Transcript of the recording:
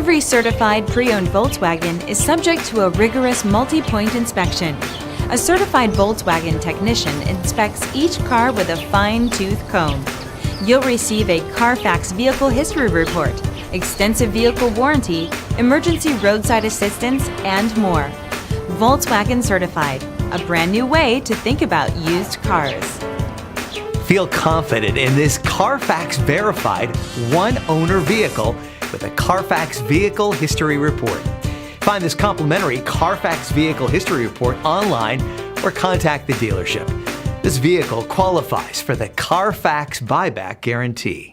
Every certified pre-owned Volkswagen is subject to a rigorous multi-point inspection. A certified Volkswagen technician inspects each car with a fine-tooth comb. You'll receive a Carfax Vehicle History Report, extensive vehicle warranty, emergency roadside assistance, and more. Volkswagen Certified, a brand new way to think about used cars. Feel confident in this Carfax verified one-owner vehicle with a Carfax Vehicle History Report. Find this complimentary Carfax Vehicle History Report online or contact the dealership. This vehicle qualifies for the Carfax Buyback Guarantee.